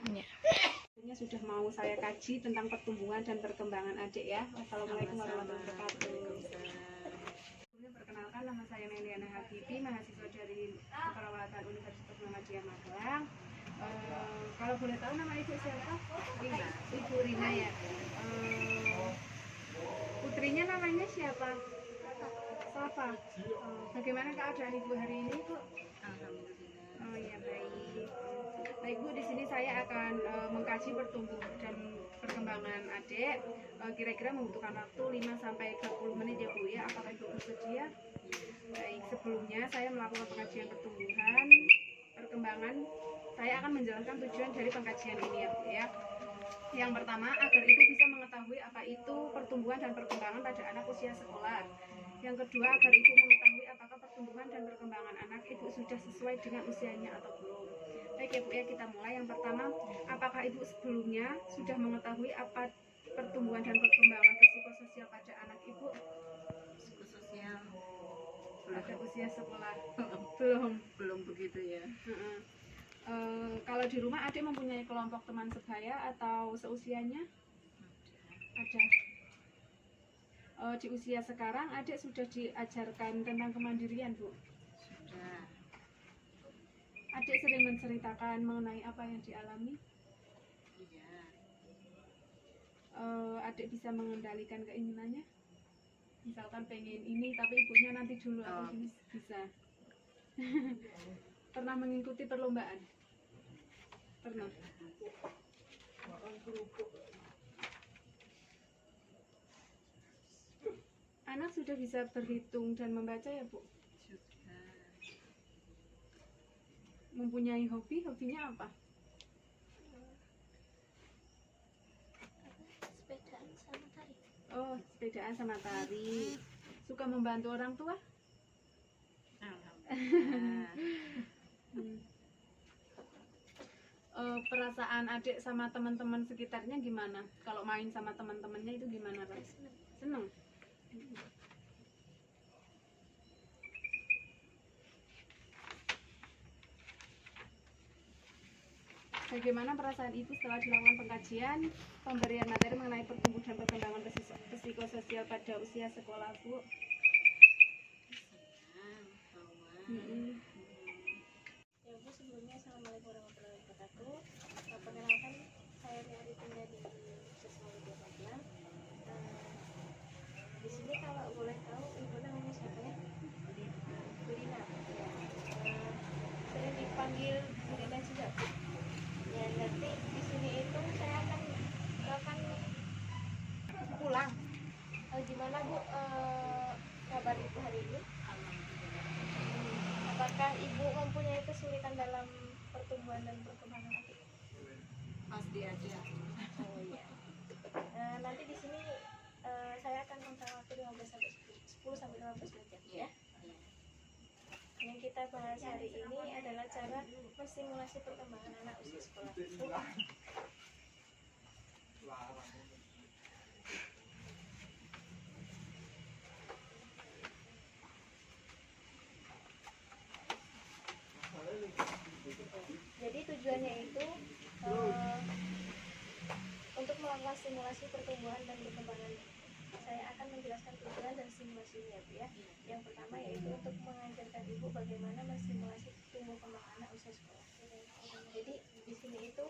Ya. Ini sudah mau saya kaji tentang pertumbuhan dan perkembangan adik ya. Wassalamualaikum warahmatullahi wabarakatuh. Perkenalkan, nama saya Meliana Habibi, mahasiswa dari Keperawatan Universitas Muhammadiyah Magelang. Kalau boleh tahu nama ibu siapa? Rina. Ibu Rina ya. Putrinya namanya siapa? Safa. Bagaimana keadaan ibu hari ini, Bu? Alhamdulillah. Oh ya, baik. Baik Bu, di sini saya akan mengkaji pertumbuhan dan perkembangan adik. Kira-kira membutuhkan waktu 5 sampai 30 menit ya Bu ya. Apakah Ibu bersedia? Baik, sebelumnya saya melakukan pengajian pertumbuhan, perkembangan. Saya akan menjelaskan tujuan dari pengkajian ini ya Bu ya. Yang pertama, agar Ibu bisa mengetahui apa itu pertumbuhan dan perkembangan pada anak usia sekolah. Yang kedua, agar Ibu mengetahui apakah pertumbuhan dan perkembangan anak Ibu sudah sesuai dengan usianya atau belum. Baik ya Bu ya, kita mulai. Yang pertama, apakah Ibu sebelumnya sudah mengetahui apa pertumbuhan dan perkembangan psikososial pada anak Ibu? Psikososial Pada usia sekolah? belum begitu ya. Kalau di rumah adik mempunyai kelompok teman sebaya atau seusianya? Ada. Di usia sekarang adik sudah diajarkan tentang kemandirian Bu? Sudah. Adik sering menceritakan mengenai apa yang dialami? Iya. Adik bisa mengendalikan keinginannya? Misalkan pengen ini tapi ibunya nanti dulu atau gini, bisa. Pernah mengikuti perlombaan? Pernah. Anak sudah bisa berhitung dan membaca ya Bu? Sudah. Mempunyai hobi? Hobinya apa? Sepedaan sama tari. Oh, sepedaan sama tari. Suka membantu orang tua? Alhamdulillah. Perasaan adik sama teman-teman sekitarnya gimana? Kalau main sama teman-temannya itu gimana, Ras? Seneng? Bagaimana perasaan ibu setelah dilakukan pengkajian pemberian materi mengenai pertumbuhan dan perkembangan psikososial pada usia sekolah, Bu? Ya Bu, sebelumnya Assalamualaikum warahmatullahi wabarakatuh. Perkenalkan, saya Ria tinggal di Universitas Muhammadiyah Magelang. Di sini kalau boleh tahu ibu namanya siapa ya? Bu Rina. Ya. Sering dipanggil Bu Rina juga Bu. Ya, nanti di sini itu saya akan pulang. Gimana Bu kabar ibu hari ini? Apakah ibu mempunyai kesulitan dalam pertumbuhan dan perkembangan adik? Pasti ada. Oh iya. Nanti di sini saya akan rentang waktu 10 sampai 15 menit ya. Yang kita bahas hari ini adalah cara mensimulasi perkembangan anak usia sekolah. Jadi tujuannya itu untuk melakukan simulasi pertumbuhan dan perkembangan. Saya akan menjelaskan tujuan dan simulasinya Bu ya. Yang pertama yaitu untuk mengajarkan ibu bagaimana mensimulasi tumbuh kembang anak usia sekolah. Jadi di sini itu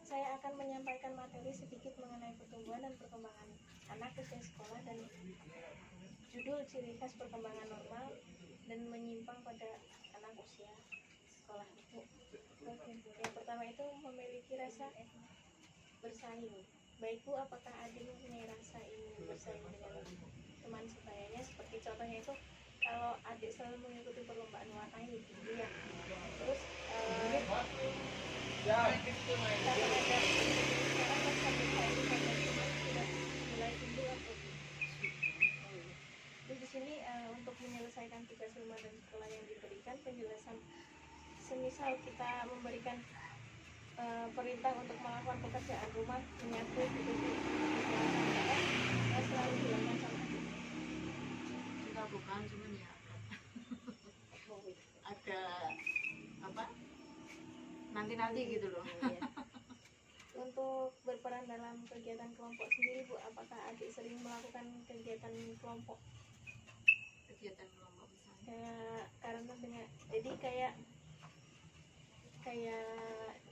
saya akan menyampaikan materi sedikit mengenai pertumbuhan dan perkembangan anak usia sekolah dan judul ciri khas perkembangan normal dan menyimpang pada anak usia sekolah itu. Yang pertama itu memiliki rasa bersaing. Baik Bu, apakah adik mempunyai rasa ingin bersaing dengan teman sebayanya? Seperti contohnya itu kalau adik selalu mengikuti perlombaan warnai gitu ya. Terus sekarang sudah mulai timbul atau terus di sini untuk menyelesaikan tugas rumah dan sekolah yang diberikan, penjelasan semisal kita memberikan perintah untuk melakukan pekerjaan rumah menyapu selalu dilakukan sama adik. Kita bukan cuman ya ada nanti gitu loh. Iya. Untuk berperan dalam kegiatan kelompok sendiri Bu, apakah adik sering melakukan kegiatan kelompok? Kegiatan kelompok misalnya. Karena dengan jadi kayak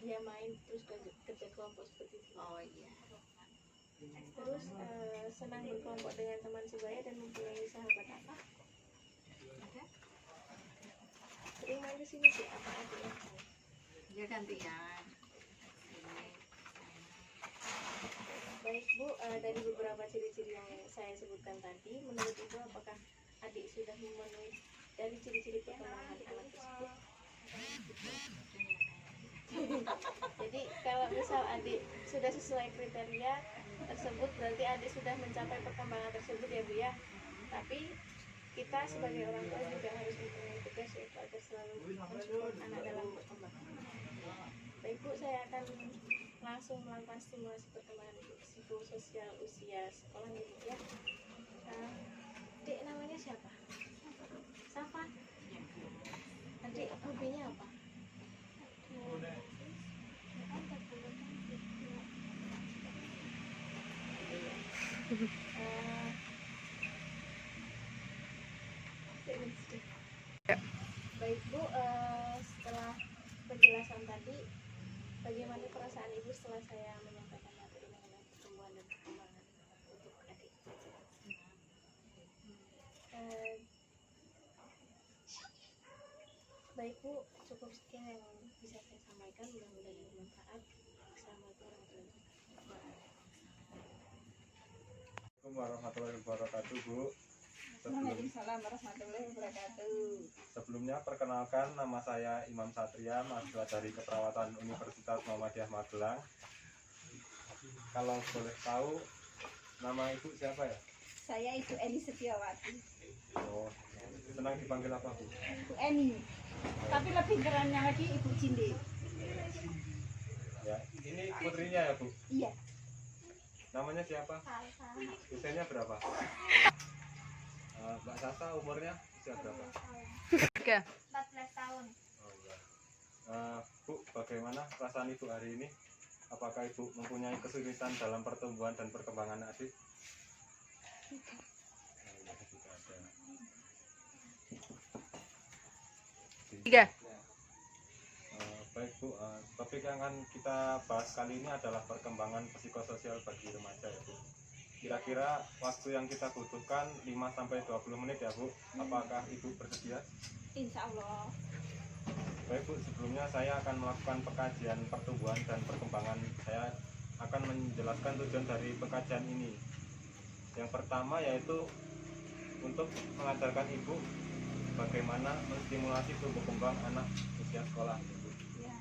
dia main terus kerja kelompok seperti itu. Oh iya. Terus senang berkelompok dengan teman sebaya dan mempunyai sahabat apa? Ada? Sering main ke sini sih apa adiknya? Dia gantian. Ini. Baik Bu, dari beberapa ciri-ciri yang saya sebutkan tadi, menurut Ibu apakah adik sudah memenuhi dari ciri-ciri perkembangan anak tersebut? Jadi kalau misal adik sudah sesuai kriteria tersebut, berarti adik sudah mencapai perkembangan tersebut ya Bu ya. Tapi kita sebagai orang tua juga harus mempunyai tugas yaitu agar selalu mensupport anak dalam perkembangan. Baik Bu, saya akan langsung melakukan stimulasi perkembangan psikososial usia sekolah nih Bu ya. Adik namanya siapa? Safa. Adik hobinya apa? Baik Bu, setelah penjelasan tadi, bagaimana perasaan Ibu setelah saya menyampaikan materi mengenai pertumbuhan dan perkembangan untuk adik? Baik Bu, cukup sekian yang bisa saya sampaikan, mudah-mudahan bermanfaat. Assalamualaikum warahmatullahi wabarakatuh Bu. Waalaikumsalam warahmatullahi wabarakatuh. Sebelumnya perkenalkan, nama saya Imam Satria, mahasiswa dari Keperawatan Universitas Muhammadiyah Magelang. Kalau boleh tahu, nama Ibu siapa ya? Saya Ibu Eni Setiawati. Oh, senang dipanggil apa Bu? Ibu Eni. Tapi lebih kerennya lagi Ibu Cinde. Ya, ini putrinya ya Bu? Iya. Namanya siapa? Usianya berapa? Mbak Sasa umurnya usia berapa? 14 tahun. Oh iya. Bu, bagaimana perasaan Ibu hari ini? Apakah Ibu mempunyai kesulitan dalam pertumbuhan dan perkembangan adik? Tiga. Baik Bu, topik yang akan kita bahas kali ini adalah perkembangan psikososial bagi remaja ya Bu. Kira-kira waktu yang kita butuhkan 5-20 menit ya Bu. Apakah Ibu bersedia? Insya Allah. Baik Bu, sebelumnya saya akan melakukan pengkajian pertumbuhan dan perkembangan. Saya akan menjelaskan tujuan dari pengkajian ini. Yang pertama yaitu untuk mengajarkan Ibu bagaimana menstimulasi tumbuh kembang anak usia sekolah. Ya.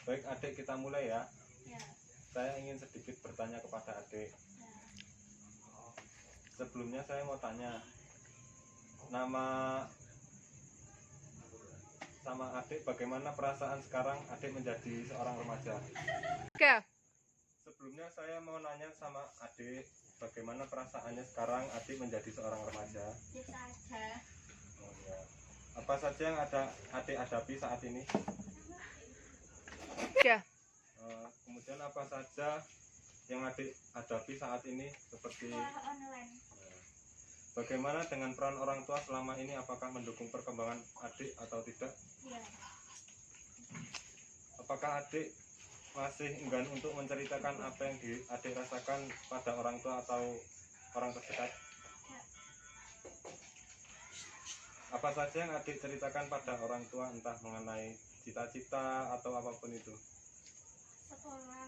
Baik adik, kita mulai ya. Ya. Saya ingin sedikit bertanya kepada adik. Ya. Sebelumnya saya mau tanya, nama sama adik bagaimana perasaan sekarang adik menjadi seorang remaja? Tiga. Sebelumnya saya mau nanya sama adik, bagaimana perasaannya sekarang adik menjadi seorang remaja? Biasa aja. Oh, ya. Apa saja yang ada adik hadapi saat ini? Tiga. Kemudian apa saja yang adik hadapi saat ini seperti Online. bagaimana dengan peran orang tua selama ini, apakah mendukung perkembangan adik atau tidak? Ya. Apakah adik masih enggan untuk menceritakan apa yang adik rasakan pada orang tua atau orang terdekat? Apa saja yang adik ceritakan pada orang tua, entah mengenai cita-cita atau apapun itu? Sekolah.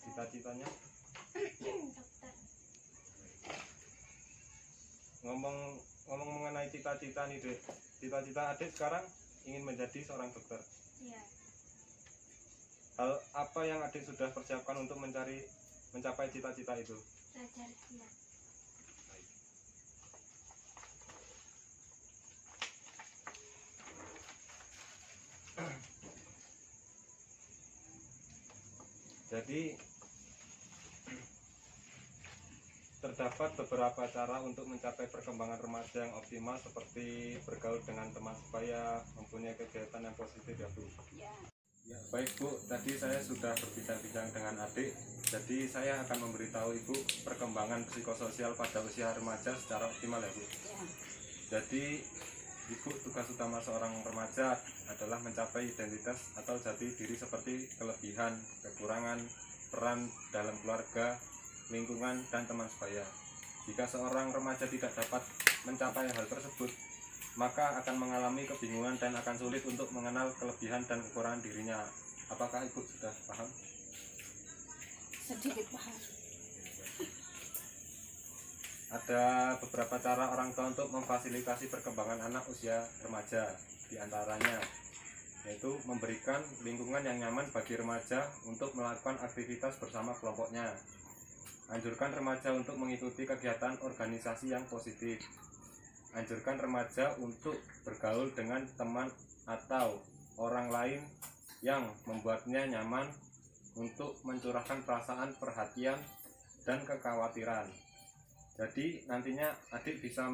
Cita-citanya? Dokter. Ngomong mengenai cita-cita nih Dek. Cita-cita adik sekarang ingin menjadi seorang dokter. Iya. Hal apa yang adik sudah persiapkan untuk mencapai cita-cita itu? Belajar giat. Jadi terdapat beberapa cara untuk mencapai perkembangan remaja yang optimal seperti bergaul dengan teman sebaya, mempunyai kegiatan yang positif ya Bu. Ya. Ya, baik Bu, tadi saya sudah berbincang-bincang dengan adik, jadi saya akan memberitahu Ibu perkembangan psikososial pada usia remaja secara optimal ya Bu. Ya. Jadi Ibu, tugas utama seorang remaja adalah mencapai identitas atau jati diri seperti kelebihan, kekurangan, peran dalam keluarga, lingkungan, dan teman sebaya. Jika seorang remaja tidak dapat mencapai hal tersebut, maka akan mengalami kebingungan dan akan sulit untuk mengenal kelebihan dan kekurangan dirinya. Apakah Ibu sudah paham? Sedikit paham. Ada beberapa cara orang tua untuk memfasilitasi perkembangan anak usia remaja. Di antaranya yaitu memberikan lingkungan yang nyaman bagi remaja untuk melakukan aktivitas bersama kelompoknya. Anjurkan remaja untuk mengikuti kegiatan organisasi yang positif. Anjurkan remaja untuk bergaul dengan teman atau orang lain yang membuatnya nyaman untuk mencurahkan perasaan, perhatian, dan kekhawatiran. Jadi nantinya adik bisa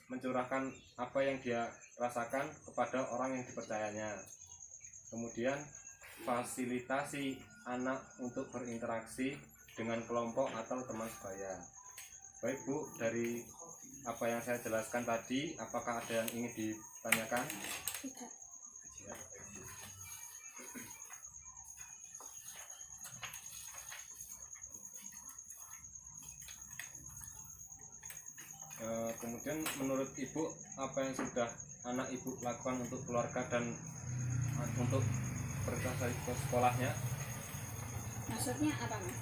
mencurahkan apa yang dia rasakan kepada orang yang dipercayanya. Kemudian fasilitasi anak untuk berinteraksi dengan kelompok atau teman sebaya. Baik Bu, dari apa yang saya jelaskan tadi, apakah ada yang ingin ditanyakan? Tidak. Kemudian menurut Ibu, apa yang sudah anak Ibu lakukan untuk keluarga dan untuk berprestasi ke sekolahnya? Maksudnya apa Mas?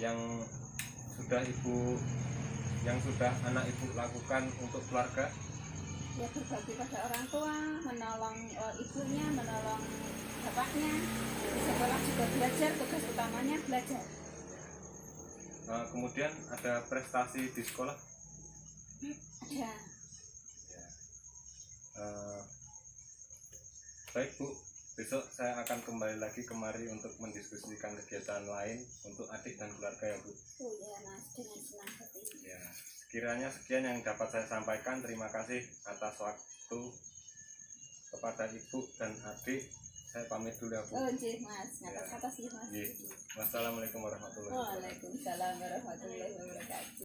Yang sudah anak Ibu lakukan untuk keluarga? Ya berbagi pada orang tua, menolong ibunya, menolong bapaknya. Di sekolah juga belajar, tugas utamanya belajar. Kemudian ada prestasi di sekolah? Ada. Baik Bu, besok saya akan kembali lagi kemari untuk mendiskusikan kegiatan lain untuk adik dan keluarga ya Bu. Oh ya Mas, dengan senang hati. Ya, sekiranya sekian yang dapat saya sampaikan. Terima kasih atas waktu kepada Ibu dan adik. Saya pamit dulu ya Bu. Oh jih Mas, ngatas-ngatas ya Mas. Iya. Wassalamualaikum warahmatullahi wabarakatuh. Waalaikumsalam warahmatullahi wabarakatuh.